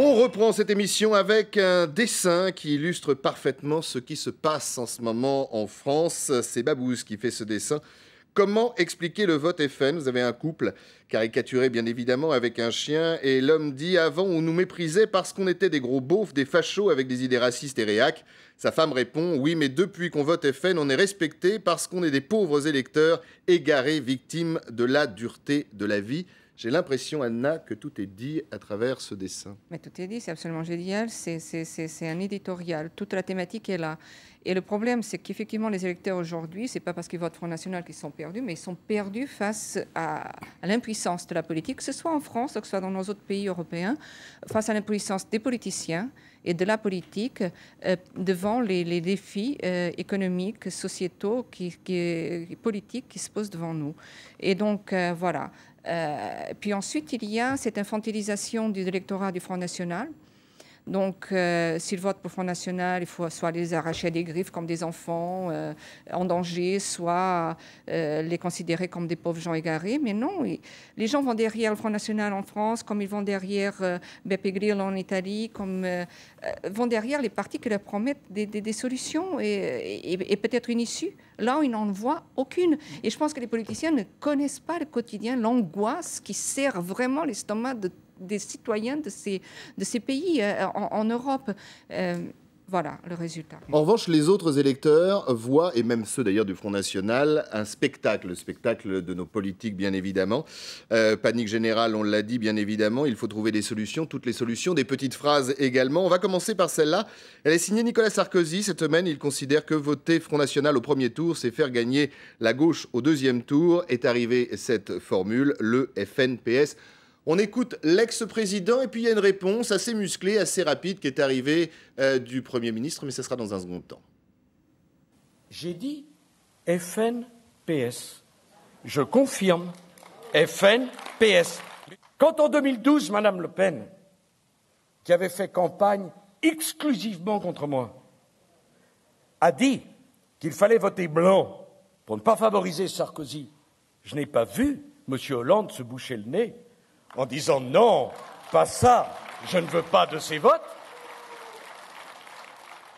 On reprend cette émission avec un dessin qui illustre parfaitement ce qui se passe en ce moment en France. C'est Babouze qui fait ce dessin. Comment expliquer le vote FN? Vous avez un couple caricaturé bien évidemment avec un chien et l'homme dit « Avant on nous méprisait parce qu'on était des gros beaufs, des fachos avec des idées racistes et réacs ». Sa femme répond « Oui mais depuis qu'on vote FN on est respecté parce qu'on est des pauvres électeurs égarés, victimes de la dureté de la vie ». J'ai l'impression, Anna, que tout est dit à travers ce dessin. Mais tout est dit, c'est absolument génial. C'est un éditorial. Toute la thématique est là. Et le problème, c'est qu'effectivement, les électeurs aujourd'hui, c'est pas parce qu'ils votent Front National qu'ils sont perdus, mais ils sont perdus face à l'impuissance de la politique, que ce soit en France, que ce soit dans nos autres pays européens, face à l'impuissance des politiciens et de la politique devant les défis économiques, sociétaux, politiques qui se posent devant nous. Et donc, voilà. Puis ensuite, il y a cette infantilisation de l'électorat du Front National. Donc, s'ils votent pour le Front National, il faut soit les arracher des griffes comme des enfants en danger, soit les considérer comme des pauvres gens égarés. Mais non, les gens vont derrière le Front National en France, comme ils vont derrière Beppe Grillo en Italie, comme vont derrière les partis qui leur promettent des solutions et peut-être une issue, là où ils n'en voient aucune. Et je pense que les politiciens ne connaissent pas le quotidien, l'angoisse qui sert vraiment l'estomac des citoyens de ces pays en Europe. Voilà le résultat. En revanche, les autres électeurs voient, et même ceux d'ailleurs du Front National, un spectacle, le spectacle de nos politiques bien évidemment. Panique générale, on l'a dit bien évidemment, il faut trouver des solutions, toutes les solutions, des petites phrases également. On va commencer par celle-là. Elle est signée Nicolas Sarkozy. Cette semaine, il considère que voter Front National au premier tour, c'est faire gagner la gauche au deuxième tour. Est arrivée cette formule, le FNPS. On écoute l'ex-président et puis il y a une réponse assez musclée, assez rapide qui est arrivée du Premier ministre, mais ce sera dans un second temps. J'ai dit FNPS. Je confirme FNPS. Quand en 2012, Madame Le Pen, qui avait fait campagne exclusivement contre moi, a dit qu'il fallait voter blanc pour ne pas favoriser Sarkozy, je n'ai pas vu M. Hollande se boucher le nez en disant « Non, pas ça, je ne veux pas de ces votes ».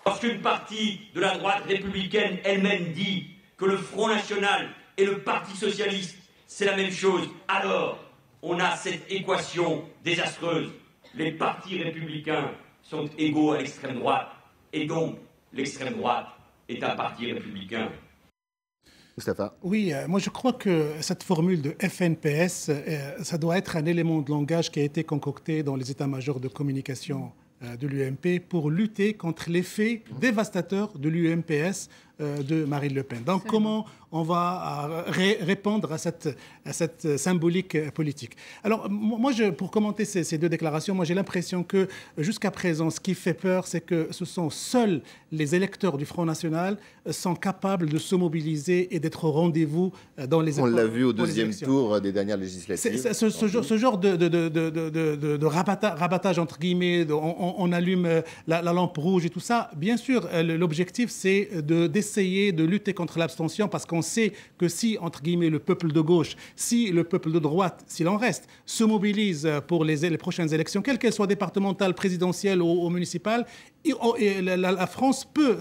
Lorsqu'une partie de la droite républicaine elle-même dit que le Front National et le Parti Socialiste, c'est la même chose, alors on a cette équation désastreuse. Les partis républicains sont égaux à l'extrême droite, et donc l'extrême droite est un parti républicain. Moustapha. Oui, moi je crois que cette formule de FNPS, ça doit être un élément de langage qui a été concocté dans les états-majors de communication de l'UMP pour lutter contre l'effet dévastateur de l'UMPS de Marine Le Pen. Donc comment on va répondre à cette symbolique politique? Alors moi, pour commenter ces deux déclarations, moi j'ai l'impression que jusqu'à présent, ce qui fait peur, c'est que ce sont seuls les électeurs du Front National sont capables de se mobiliser et d'être au rendez-vous dans les élections. On l'a vu au deuxième tour des dernières législatives. Ce genre de rabattage, entre guillemets, on allume la lampe rouge et tout ça, bien sûr, l'objectif c'est d'essayer de lutter contre l'abstention parce qu'on sait que si, entre guillemets, le peuple de gauche, si le peuple de droite, s'il en reste, se mobilise pour les prochaines élections, quelles qu'elles soient départementales, présidentielles ou municipales, la France peut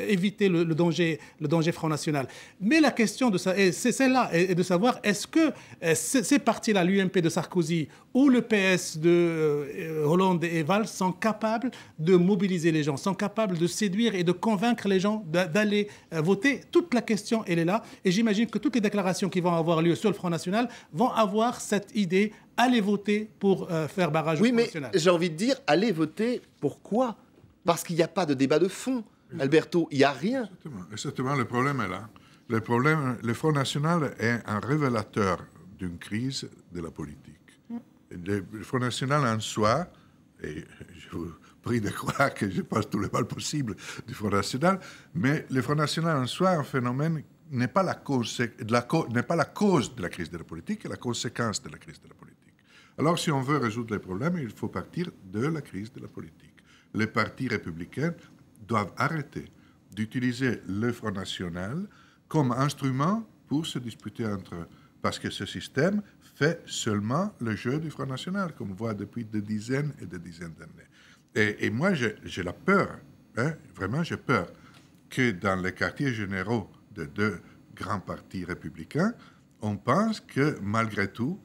éviter le danger Front National. Mais la question de ça, c'est celle-là, est de savoir est-ce que ces partis-là, l'UMP de Sarkozy ou le PS de Hollande et Valls, sont capables de mobiliser les gens, sont capables de séduire et de convaincre les gens d'aller voter. Toute la question, elle est là. Et j'imagine que toutes les déclarations qui vont avoir lieu sur le Front National vont avoir cette idée, aller voter pour faire barrage au Front National. Oui, mais j'ai envie de dire, aller voter, pourquoi? Parce qu'il n'y a pas de débat de fond. Alberto, il n'y a rien. Exactement, le problème est là. Le Front National est un révélateur d'une crise de la politique. Le Front National en soi, et je vous prie de croire que je passe tous les balles possibles du Front National, mais le Front National en soi, un phénomène, n'est pas la cause de la crise de la politique, et la conséquence de la crise de la politique. Alors, si on veut résoudre les problèmes, il faut partir de la crise de la politique. Les partis républicains doivent arrêter d'utiliser le Front National comme instrument pour se disputer entre eux. Parce que ce système fait seulement le jeu du Front National, comme on voit depuis des dizaines et des dizaines d'années. Et moi, j'ai la peur, hein, vraiment j'ai peur, que dans les quartiers généraux de deux grands partis républicains, on pense que malgré tout,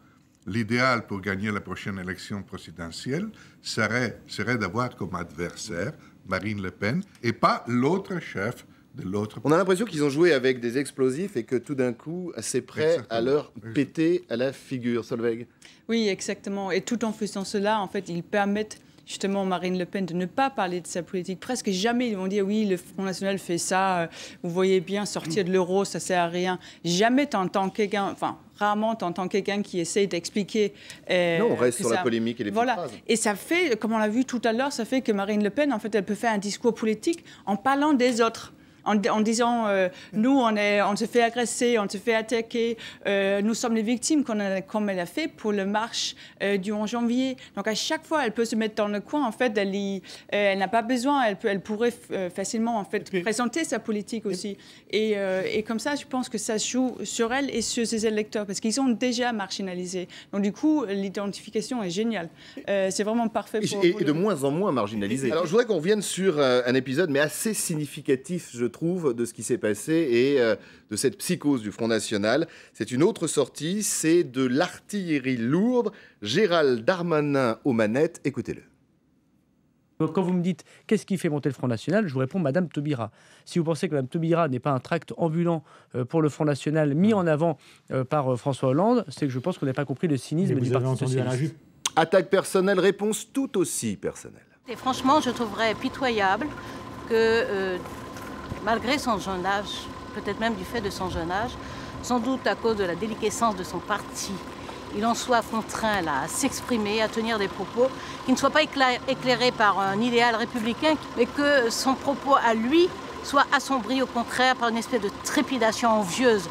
l'idéal pour gagner la prochaine élection présidentielle serait d'avoir comme adversaire Marine Le Pen et pas l'autre chef de l'autre. On a l'impression qu'ils ont joué avec des explosifs et que tout d'un coup, c'est prêt à leur péter à la figure. Solveig. Oui, exactement. Et tout en faisant cela, en fait, ils permettent justement Marine Le Pen de ne pas parler de sa politique. Presque jamais ils vont dire oui, le Front National fait ça, vous voyez bien, sortir de l'euro, ça sert à rien. Jamais t'entends quelqu'un, enfin rarement t'entends quelqu'un qui essaie d'expliquer. Non, on reste sur la polémique et les petites phrases. Et ça fait, comme on l'a vu tout à l'heure, ça fait que Marine Le Pen, en fait, elle peut faire un discours politique en parlant des autres. En disant, nous, on se fait agresser, on se fait attaquer, nous sommes les victimes, comme elle a fait pour le marche du 11 janvier. Donc, à chaque fois, elle peut se mettre dans le coin. En fait, elle n'a pas besoin, elle pourrait facilement, en fait, présenter sa politique aussi. Et comme ça, je pense que ça joue sur elle et sur ses électeurs, parce qu'ils sont déjà marginalisés. Donc, du coup, l'identification est géniale. C'est vraiment parfait pour... Et de moins en moins marginalisés. Alors, je voudrais qu'on revienne sur un épisode, mais assez significatif, je trouve, de ce qui s'est passé et de cette psychose du Front National. C'est une autre sortie, c'est de l'artillerie lourde. Gérald Darmanin aux manettes, écoutez-le. Quand vous me dites qu'est-ce qui fait monter le Front National, je vous réponds Madame Taubira. Si vous pensez que Madame Taubira n'est pas un tract ambulant pour le Front National mis en avant par François Hollande, c'est que je pense qu'on n'a pas compris le cynisme du Parti socialiste. Attaque personnelle, réponse tout aussi personnelle. Et franchement, je trouverais pitoyable que... malgré son jeune âge, peut-être même du fait de son jeune âge, sans doute à cause de la déliquescence de son parti, il en soit contraint là, à s'exprimer, à tenir des propos qui ne soient pas éclairés par un idéal républicain, mais que son propos à lui soit assombri au contraire par une espèce de trépidation envieuse.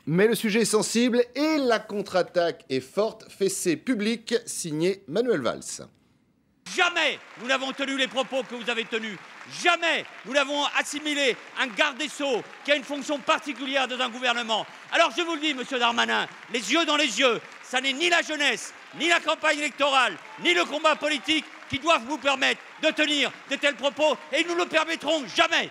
Mais le sujet est sensible et la contre-attaque est forte. Fessée publique, signé Manuel Valls. Jamais nous n'avons tenu les propos que vous avez tenus. Jamais nous n'avons assimilé un garde des Sceaux qui a une fonction particulière dans un gouvernement. Alors je vous le dis, monsieur Darmanin, les yeux dans les yeux, ça n'est ni la jeunesse, ni la campagne électorale, ni le combat politique qui doivent vous permettre de tenir de tels propos et nous ne le permettrons jamais.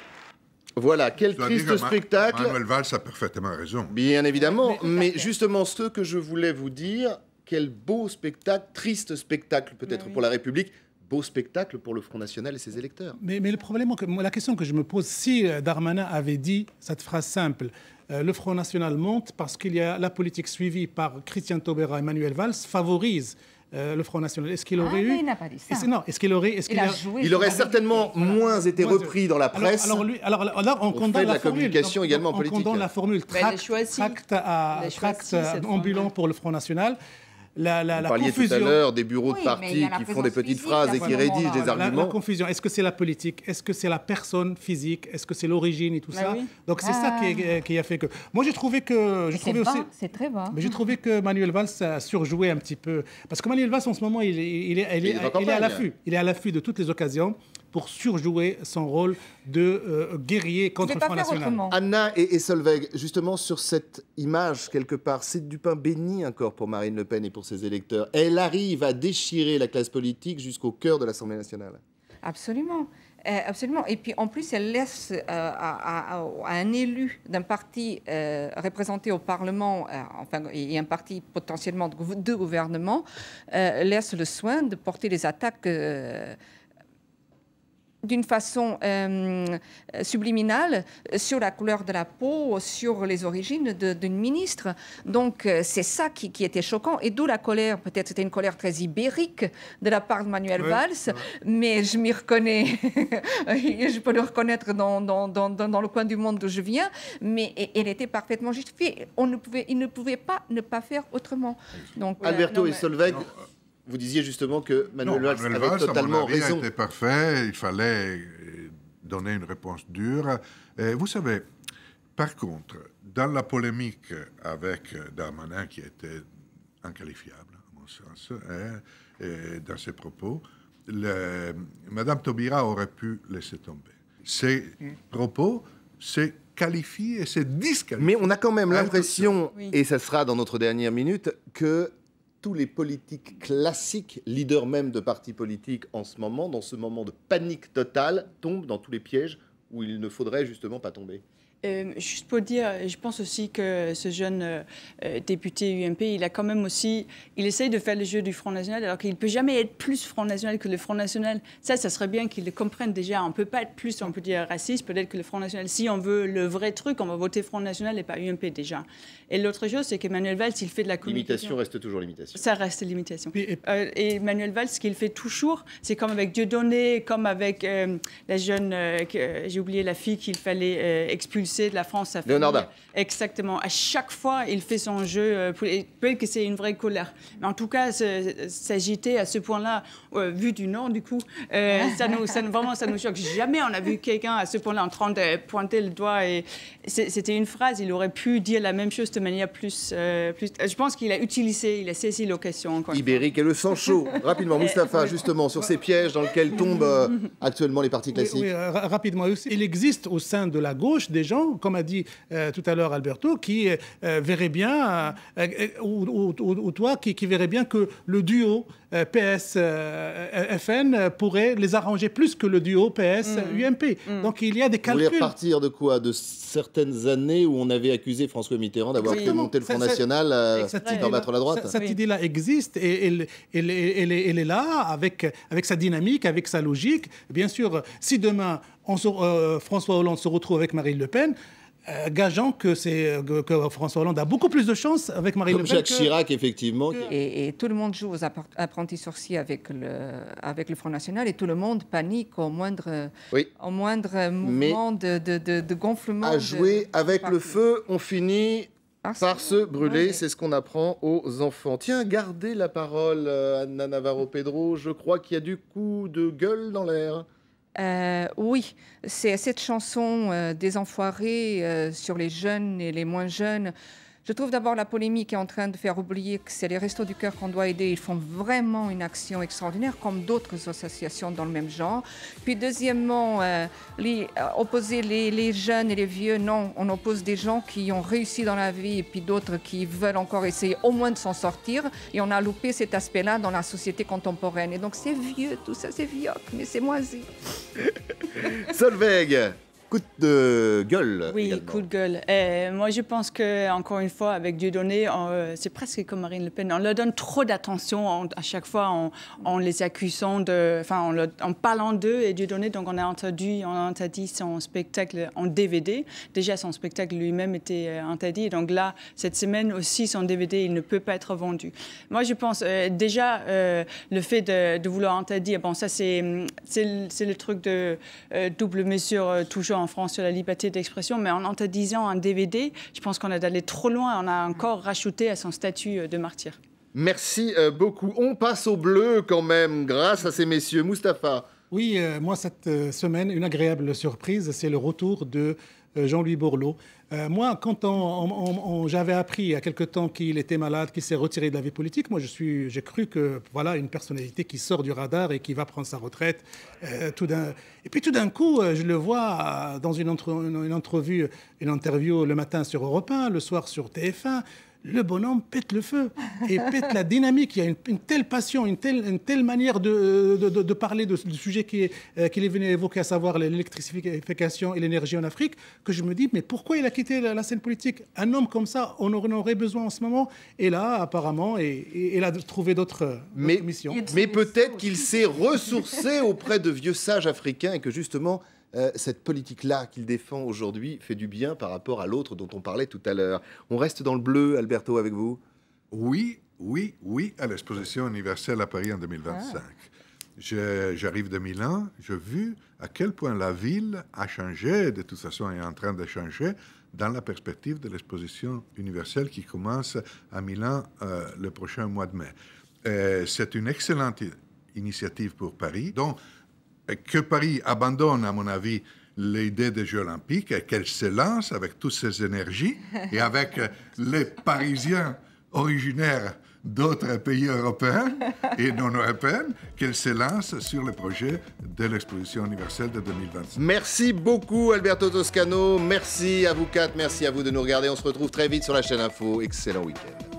Voilà, quel triste spectacle. Manuel Valls a parfaitement raison. Bien évidemment, mais justement ce que je voulais vous dire, quel beau spectacle, triste spectacle peut-être pour la République, beau spectacle pour le Front National et ses électeurs. Mais le problème, la question que je me pose, si Darmanin avait dit cette phrase simple, le Front National monte parce qu'il y a la politique suivie par Christian Taubira et Manuel Valls favorise le Front National. Est-ce qu'il aurait eu... il n'a pas dit ça. Non, est-ce qu'il aurait... Il aurait certainement moins été repris dans la presse. Alors on condamne la communication également politique. On condamne la formule tract ambulant pour le Front National. Vous parliez tout à l'heure des bureaux de parti qui font des petites phrases et qui rédigent des arguments. La confusion, est-ce que c'est la politique? Est-ce que c'est la personne physique? Est-ce que c'est l'origine et tout ça? Donc c'est ça qui a fait que... Moi j'ai trouvé que... C'est très bas. Mais j'ai trouvé que Manuel Valls a surjoué un petit peu. Parce que Manuel Valls en ce moment, il est à l'affût. Il est à l'affût de toutes les occasions pour surjouer son rôle de guerrier contre le Front National. Anna et Solveig, justement sur cette image, quelque part, c'est du pain béni encore pour Marine Le Pen et pour ses électeurs. Elle arrive à déchirer la classe politique jusqu'au cœur de l'Assemblée nationale. Absolument. Absolument. Et puis en plus, elle laisse à un élu d'un parti représenté au Parlement, et un parti potentiellement de gouvernement, laisse le soin de porter les attaques d'une façon subliminale sur la couleur de la peau, sur les origines d'une ministre. Donc c'est ça qui était choquant, et d'où la colère. Peut-être c'était une colère très ibérique de la part de Manuel Valls, mais je m'y reconnais, je peux le reconnaître dans le coin du monde d'où je viens, mais elle était parfaitement justifiée. Il ne pouvait pas ne pas faire autrement. Donc, Alberto et Solveig, vous disiez justement que Manuel Valls avait totalement raison. C'était parfait, il fallait donner une réponse dure. Vous savez, par contre, dans la polémique avec Darmanin, qui était inqualifiable, à mon sens, dans ses propos, Madame Taubira aurait pu laisser tomber. Ces propos, c'est qualifié et c'est disqualifié. Mais on a quand même l'impression, et ça sera dans notre dernière minute, que tous les politiques classiques, leaders même de partis politiques en ce moment, dans ce moment de panique totale, tombent dans tous les pièges où il ne faudrait justement pas tomber? Juste pour dire, je pense aussi que ce jeune député UMP, il a quand même aussi, il essaye de faire le jeu du Front National, alors qu'il ne peut jamais être plus Front National que le Front National. Ça serait bien qu'il le comprenne déjà. On ne peut pas être plus, on peut dire, raciste, peut-être que le Front National. Si on veut le vrai truc, on va voter Front National et pas UMP déjà. Et l'autre chose, c'est qu'Emmanuel Valls, il fait de la communication. L'imitation reste toujours l'imitation. Ça reste l'imitation. Et Emmanuel Valls, ce qu'il fait toujours, c'est comme avec Dieudonné, comme avec la jeune, j'ai oublié la fille qu'il fallait expulser de la France. Leonarda. Exactement. À chaque fois, il fait son jeu. Peut-être que c'est une vraie colère. Mais en tout cas, s'agiter à ce point-là, vu du Nord, du coup, ça nous choque. Jamais on a vu quelqu'un à ce point-là en train de pointer le doigt. Et c'était une phrase. Il aurait pu dire la même chose de manière plus. Je pense qu'il a saisi l'occasion. Ibérique et le sang chaud. Rapidement, Mustapha, justement, sur ces pièges dans lesquels tombent actuellement les partis classiques. Oui, rapidement. Il existe au sein de la gauche des gens, comme a dit tout à l'heure Alberto, qui verraient bien, ou toi, qui verraient bien que le duo PS-FN pourrait les arranger plus que le duo PS-UMP. Donc il y a des calculs. Vous voulez repartir de quoi? De certaines années où on avait accusé François Mitterrand d'avoir fait monter le Front National pour battre la droite? Cette idée-là existe et elle est là avec sa dynamique, avec sa logique. Bien sûr, si demain François Hollande se retrouve avec Marine Le Pen, gageant que François Hollande a beaucoup plus de chance avec Marine Le Pen. Jacques Chirac, effectivement. Et tout le monde joue aux apprentis sorciers avec le Front National et tout le monde panique au moindre mouvement de gonflement. À jouer avec le feu, on finit par se brûler. C'est ce qu'on apprend aux enfants. Tiens, gardez la parole, Anna Navarro-Pedro. Je crois qu'il y a du coup de gueule dans l'air. Oui, c'est cette chanson des enfoirés sur les jeunes et les moins jeunes. Je trouve d'abord la polémique est en train de faire oublier que c'est les Restos du Cœur qu'on doit aider. Ils font vraiment une action extraordinaire, comme d'autres associations dans le même genre. Puis deuxièmement, opposer les jeunes et les vieux, non. On oppose des gens qui ont réussi dans la vie et puis d'autres qui veulent encore essayer au moins de s'en sortir. Et on a loupé cet aspect-là dans la société contemporaine. Et donc c'est vieux, tout ça, c'est vieillotte, mais c'est moisi. Solveig, coup de gueule. Oui, également. coup de gueule. Moi, je pense que encore une fois, avec Dieudonné, c'est presque comme Marine Le Pen. On leur donne trop d'attention à chaque fois en les accusant en parlant d'eux. Et Dieudonné, donc on a interdit son spectacle en DVD. Déjà, son spectacle lui-même était interdit. Donc là, cette semaine aussi, son DVD, il ne peut pas être vendu. Moi, je pense déjà le fait de vouloir interdire. Bon, ça c'est le truc de double mesure toujours en France sur la liberté d'expression, mais en interdisant un DVD, je pense qu'on est allé trop loin. On a encore rajouté à son statut de martyr. Merci beaucoup. On passe au bleu quand même, grâce à ces messieurs. Mustapha. Oui, moi, cette semaine, une agréable surprise, c'est le retour de Jean-Louis Borloo. Moi, quand j'avais appris il y a quelque temps qu'il était malade, qu'il s'est retiré de la vie politique, moi, j'ai cru que, voilà, une personnalité qui sort du radar et qui va prendre sa retraite. Et puis, tout d'un coup, je le vois dans une interview le matin sur Europe 1, le soir sur TF1. Le bonhomme pète le feu et pète la dynamique. Il y a une telle passion, une telle manière de parler du sujet qu'il est venu évoquer, à savoir l'électrification et l'énergie en Afrique, que je me dis, mais pourquoi il a quitté la scène politique? Un homme comme ça, on en aurait besoin en ce moment. Et là, apparemment, il a trouvé d'autres missions. Mais peut-être qu'il s'est ressourcé auprès de vieux sages africains et que justement... cette politique-là qu'il défend aujourd'hui fait du bien par rapport à l'autre dont on parlait tout à l'heure. On reste dans le bleu, Alberto, avec vous? Oui, à l'exposition universelle à Paris en 2025. J'arrive de Milan, j'ai vu à quel point la ville a changé, de toute façon est en train de changer, dans la perspective de l'exposition universelle qui commence à Milan le prochain mois de mai. C'est une excellente initiative pour Paris, donc que Paris abandonne, à mon avis, l'idée des Jeux Olympiques et qu'elle se lance avec toutes ses énergies et avec les Parisiens originaires d'autres pays européens et non européens, qu'elle se lance sur le projet de l'exposition universelle de 2025. Merci beaucoup, Alberto Toscano. Merci à vous quatre, merci à vous de nous regarder. On se retrouve très vite sur la chaîne Info. Excellent week-end.